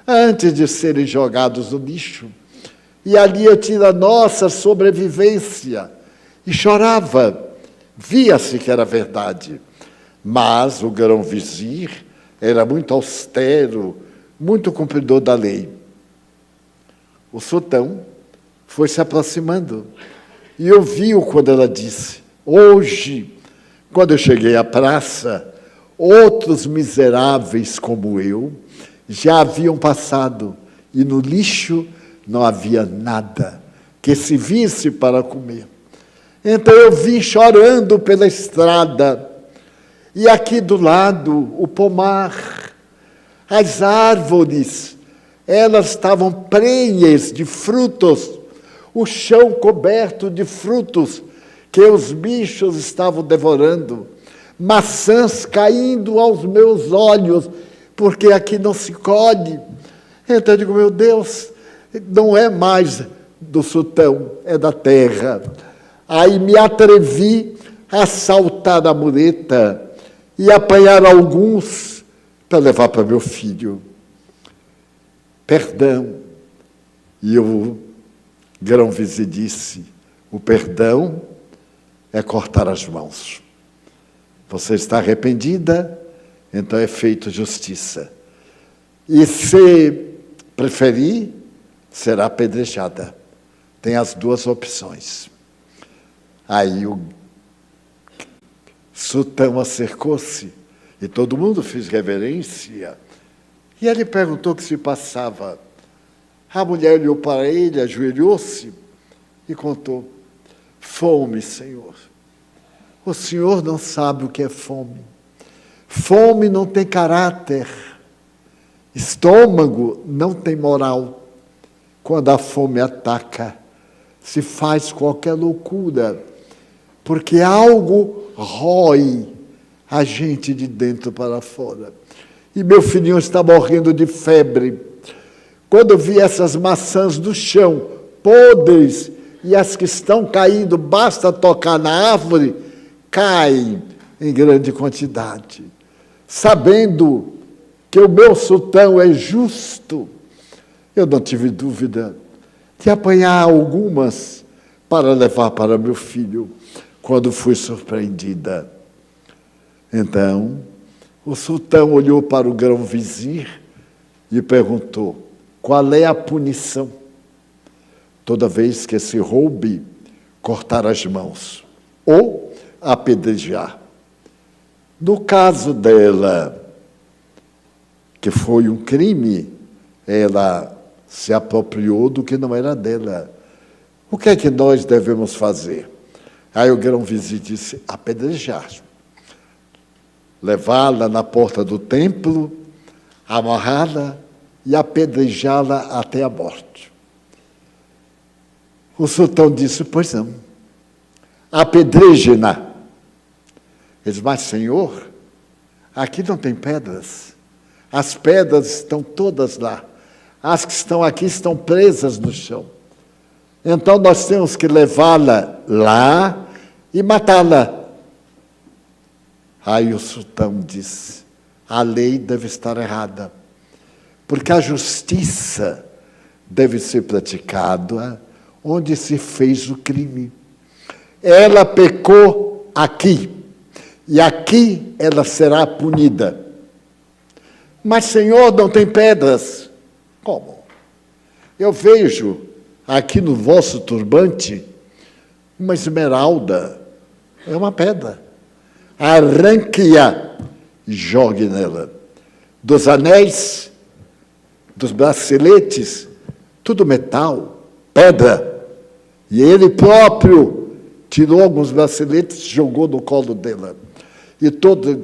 antes de serem jogados no lixo. E ali eu tiro a nossa sobrevivência. E chorava. Via-se que era verdade. Mas o grão-vizir era muito austero, muito cumpridor da lei. O sultão foi se aproximando. E eu vi-o quando ela disse, hoje, quando eu cheguei à praça, outros miseráveis como eu já haviam passado, e no lixo não havia nada que se visse para comer. Então eu vim chorando pela estrada, e aqui do lado, o pomar, as árvores, elas estavam prenhes de frutos, o chão coberto de frutos que os bichos estavam devorando, maçãs caindo aos meus olhos, porque aqui não se colhe. Então eu digo, meu Deus, não é mais do sultão, é da terra. Aí me atrevi a saltar a mureta e apanhar alguns para levar para meu filho. Perdão. E o grão-vizir disse, o perdão é cortar as mãos. Você está arrependida, então é feito justiça. E se preferir, será apedrejada. Tem as duas opções. Aí o sultão acercou-se e todo mundo fez reverência. E ele perguntou o que se passava. A mulher olhou para ele, ajoelhou-se e contou. Fome, Senhor. O Senhor não sabe o que é fome. Fome não tem caráter. Estômago não tem moral. Quando a fome ataca, se faz qualquer loucura, porque algo rói a gente de dentro para fora. E meu filhinho está morrendo de febre. Quando eu vi essas maçãs no chão, podres, e as que estão caindo, basta tocar na árvore, caem em grande quantidade. Sabendo que o meu sultão é justo, eu não tive dúvida de apanhar algumas para levar para meu filho, quando fui surpreendida. Então, o sultão olhou para o grão-vizir e perguntou, qual é a punição? Toda vez que se roube, cortar as mãos ou apedrejar. No caso dela, que foi um crime, ela se apropriou do que não era dela. O que é que nós devemos fazer? Aí o grão-vizir disse, apedrejar. Levá-la na porta do templo, amarrá-la e apedrejá-la até a morte. O sultão disse, pois não, apedreje-na. Ele disse, mas senhor, aqui não tem pedras. As pedras estão todas lá. As que estão aqui estão presas no chão. Então nós temos que levá-la lá e matá-la. Aí o sultão disse, a lei deve estar errada, porque a justiça deve ser praticada onde se fez o crime. Ela pecou aqui, e aqui ela será punida. Mas, Senhor, não tem pedras. Como? Eu vejo aqui no vosso turbante uma esmeralda. É uma pedra. Arranque-a e jogue nela. Dos anéis, dos braceletes, tudo metal, pedra. E ele próprio tirou alguns braceletes e jogou no colo dela. E todo,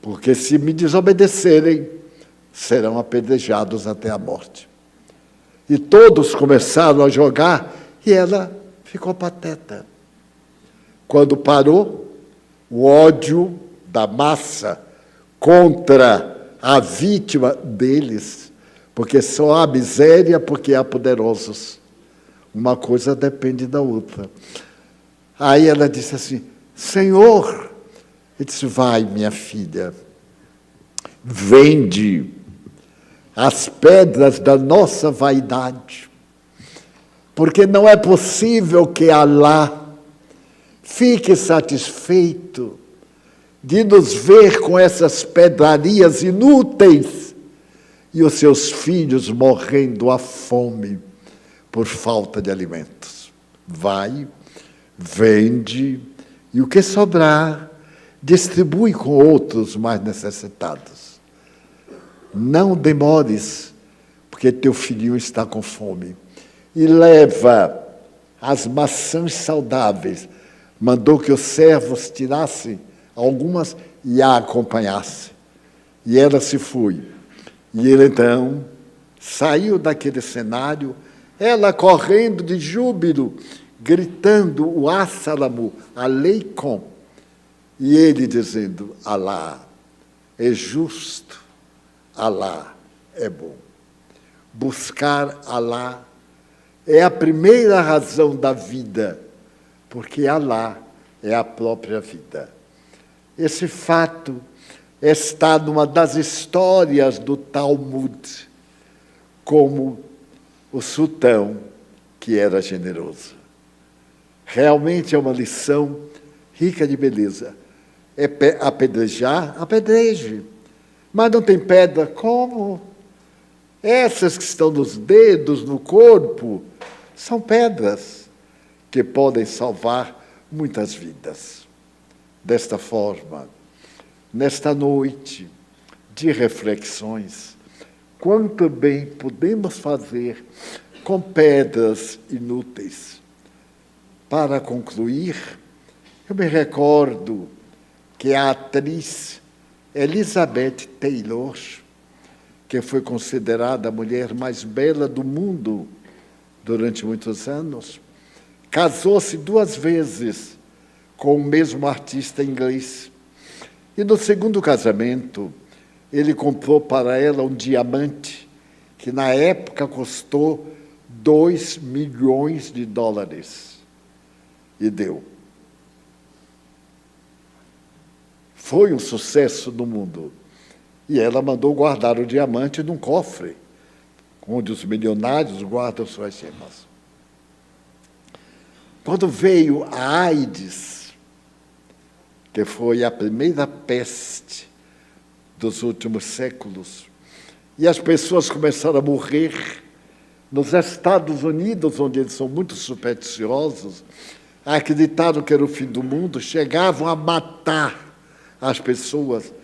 porque se me desobedecerem, serão apedrejados até a morte. E todos começaram a jogar e ela ficou pateta. Quando parou, o ódio da massa contra a vítima deles, porque só há miséria porque há poderosos. Uma coisa depende da outra. Aí ela disse assim, Senhor, ele disse, vai, minha filha, vende as pedras da nossa vaidade, porque não é possível que Alá fique satisfeito de nos ver com essas pedrarias inúteis e os seus filhos morrendo à fome por falta de alimentos. Vai, vende, e o que sobrar, distribui com outros mais necessitados. Não demores, porque teu filhinho está com fome. E leva as maçãs saudáveis. Mandou que os servos tirassem algumas e a acompanhassem. E ela se foi. E ele, então, saiu daquele cenário, ela correndo de júbilo, gritando o Assalamu Aleikum. E ele dizendo, Alá é justo, Alá é bom. Buscar Alá é a primeira razão da vida, porque Alá é a própria vida. Esse fato está numa das histórias do Talmud, como o sultão que era generoso. Realmente é uma lição rica de beleza. É apedrejar? Apedreje. Mas não tem pedra? Como? Essas que estão nos dedos, no corpo, são pedras que podem salvar muitas vidas. Desta forma, nesta noite de reflexões, quanto bem podemos fazer com pedras inúteis. Para concluir, eu me recordo que a atriz Elizabeth Taylor, que foi considerada a mulher mais bela do mundo durante muitos anos, casou-se 2 vezes com o mesmo artista inglês. E no segundo casamento, ele comprou para ela um diamante que na época custou $2 milhões. E deu. Foi um sucesso no mundo. E ela mandou guardar o diamante num cofre, onde os milionários guardam suas gemas. Quando veio a AIDS, que foi a primeira peste dos últimos séculos, e as pessoas começaram a morrer nos Estados Unidos, onde eles são muito supersticiosos, acreditaram que era o fim do mundo, chegavam a matar as pessoas.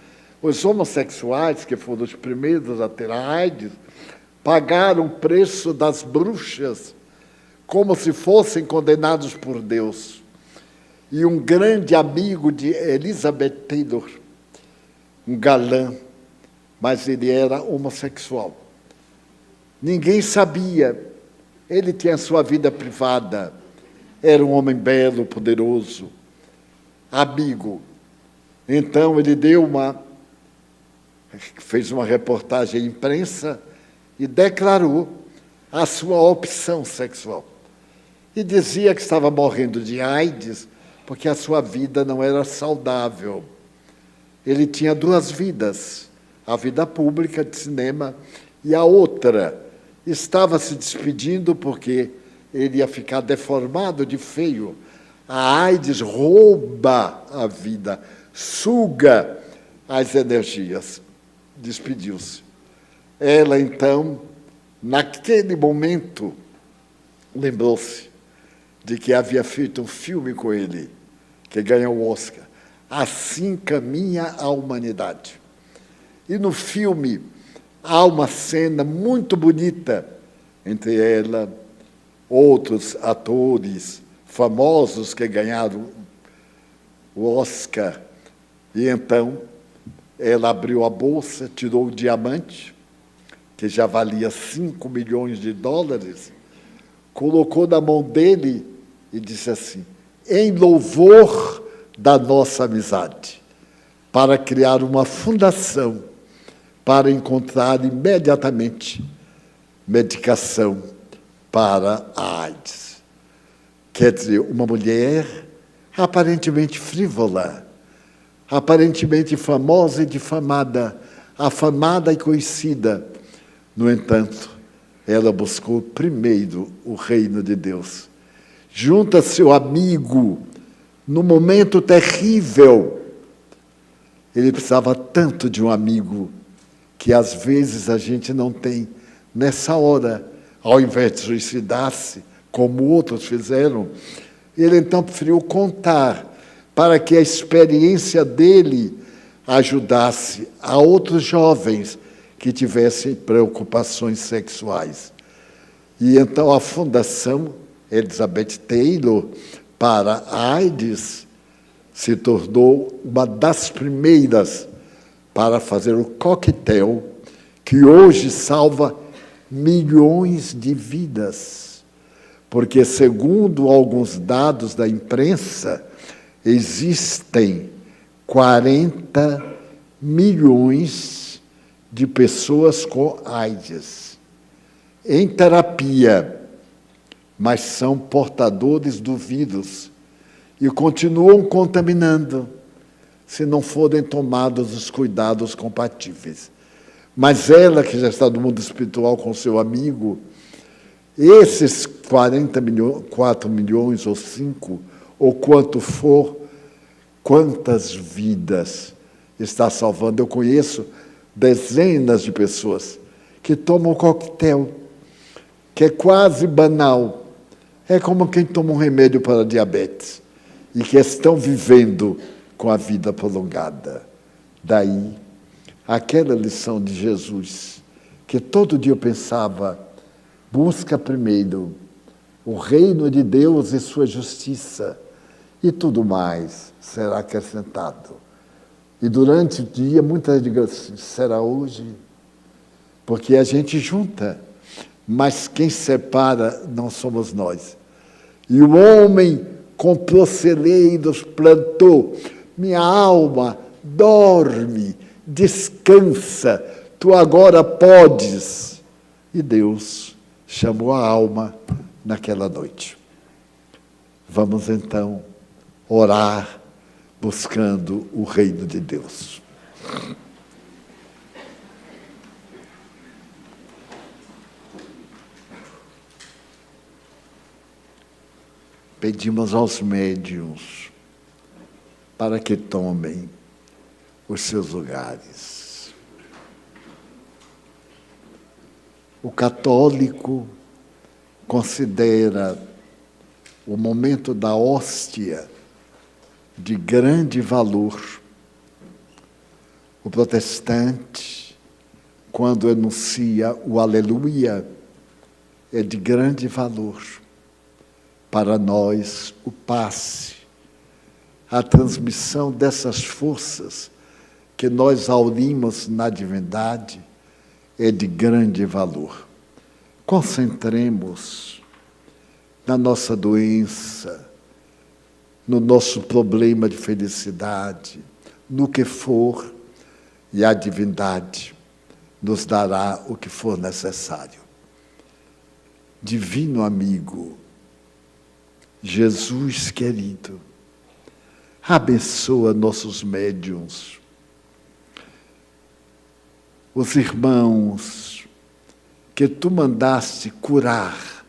Os homossexuais, que foram os primeiros a ter a AIDS, pagaram o preço das bruxas como se fossem condenados por Deus. E um grande amigo de Elizabeth Taylor, um galã, mas ele era homossexual. Ninguém sabia. Ele tinha sua vida privada. Era um homem belo, poderoso, amigo. Então, ele fez uma reportagem à imprensa e declarou a sua opção sexual. E dizia que estava morrendo de AIDS porque a sua vida não era saudável. Ele tinha 2 vidas, a vida pública de cinema e a outra estava se despedindo porque ele ia ficar deformado de feio. A AIDS rouba a vida, suga as energias. Despediu-se. Ela, então, naquele momento, lembrou-se de que havia feito um filme com ele, que ganhou o Oscar. Assim caminha a humanidade. E no filme há uma cena muito bonita entre ela, outros atores famosos que ganharam o Oscar. E então ela abriu a bolsa, tirou o diamante, que já valia $5 milhões, colocou na mão dele e disse assim: em louvor da nossa amizade, para criar uma fundação para encontrar imediatamente medicação para a AIDS. Quer dizer, uma mulher aparentemente frívola, aparentemente famosa e difamada, afamada e conhecida. No entanto, ela buscou primeiro o reino de Deus. Junto a seu amigo, no momento terrível, ele precisava tanto de um amigo que às vezes a gente não tem. Nessa hora, ao invés de suicidar-se, como outros fizeram, ele então preferiu contar para que a experiência dele ajudasse a outros jovens que tivessem preocupações sexuais. E então a Fundação Elizabeth Taylor para a AIDS se tornou uma das primeiras para fazer o coquetel que hoje salva milhões de vidas. Porque, segundo alguns dados da imprensa, existem 40 milhões de pessoas com AIDS. Em terapia, mas são portadores do vírus e continuam contaminando se não forem tomados os cuidados compatíveis. Mas ela, que já está no mundo espiritual com seu amigo, esses 4 milhões ou 5, ou quanto for, quantas vidas está salvando? Eu conheço dezenas de pessoas que tomam coquetel, que é quase banal. É como quem toma um remédio para diabetes e que estão vivendo com a vida prolongada. Daí, aquela lição de Jesus, que todo dia eu pensava: busca primeiro o reino de Deus e sua justiça, e tudo mais será acrescentado. E durante o dia, muitas vezes digo assim: será hoje? Porque a gente junta, mas quem separa não somos nós. E o homem comprou celeiros, plantou. Minha alma dorme, descansa, tu agora podes. E Deus chamou a alma naquela noite. Vamos então orar buscando o reino de Deus. Pedimos aos médiuns para que tomem os seus lugares. O católico considera o momento da hóstia de grande valor. O protestante, quando enuncia o aleluia, é de grande valor. Para nós, o passe, a transmissão dessas forças que nós aurimos na divindade, é de grande valor. Concentremos na nossa doença, no nosso problema de felicidade, no que for, e a divindade nos dará o que for necessário. Divino amigo, Jesus querido, abençoa nossos médiuns, os irmãos que tu mandaste curar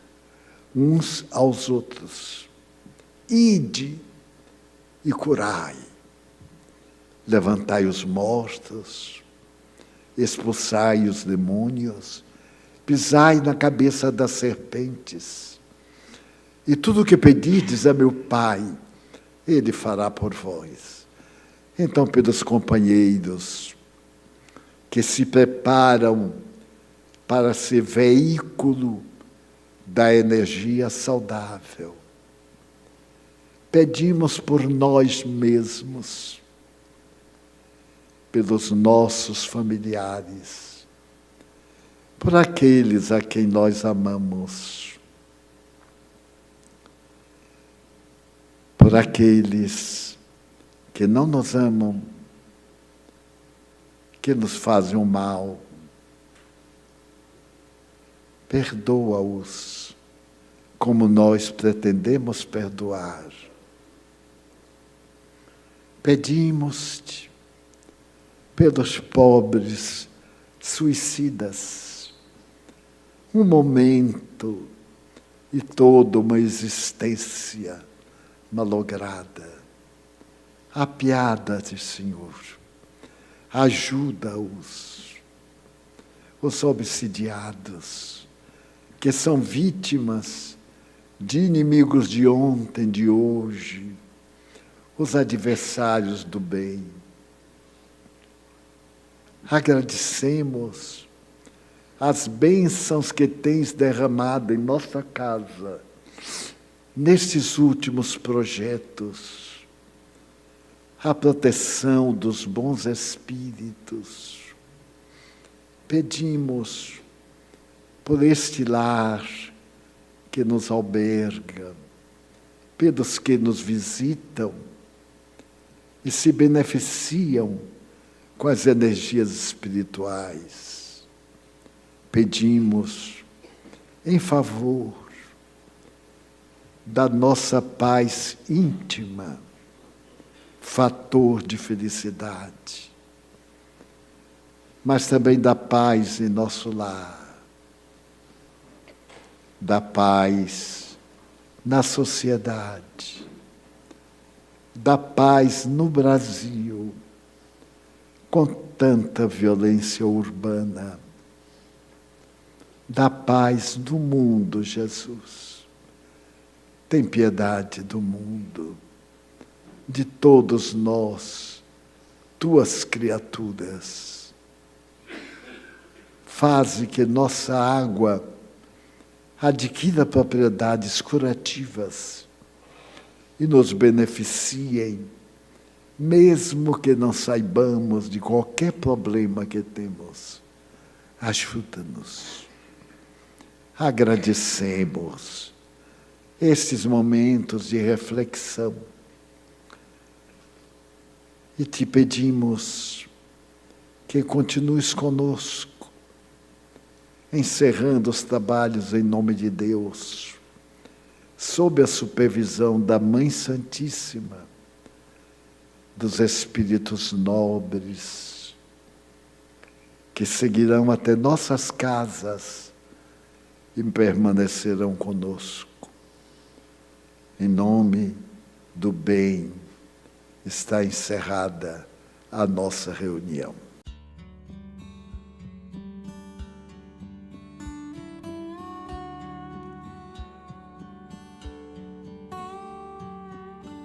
uns aos outros. Ide e curai, levantai os mortos, expulsai os demônios, pisai na cabeça das serpentes. E tudo o que pedirdes a meu Pai, Ele fará por vós. Então, pelos companheiros que se preparam para ser veículo da energia saudável, pedimos por nós mesmos, pelos nossos familiares, por aqueles a quem nós amamos, por aqueles que não nos amam, que nos fazem o mal. Perdoa-os como nós pretendemos perdoar. Pedimos-te pelos pobres suicidas, um momento e toda uma existência malograda. Apiada-te, Senhor, ajuda-os, os obsidiados, que são vítimas de inimigos de ontem, de hoje, os adversários do bem. Agradecemos as bênçãos que tens derramado em nossa casa, nestes últimos projetos, a proteção dos bons espíritos. Pedimos por este lar que nos alberga, pelos que nos visitam e se beneficiam com as energias espirituais. Pedimos em favor da nossa paz íntima, fator de felicidade, mas também da paz em nosso lar, da paz na sociedade, da paz no Brasil, com tanta violência urbana, da paz do mundo, Jesus. Tem piedade do mundo, de todos nós, tuas criaturas. Faze que nossa água adquira propriedades curativas e nos beneficiem, mesmo que não saibamos de qualquer problema que temos. Ajuda-nos. Agradecemos estes momentos de reflexão e te pedimos que continues conosco, encerrando os trabalhos em nome de Deus, sob a supervisão da Mãe Santíssima, dos Espíritos nobres, que seguirão até nossas casas e permanecerão conosco. Em nome do bem, está encerrada a nossa reunião.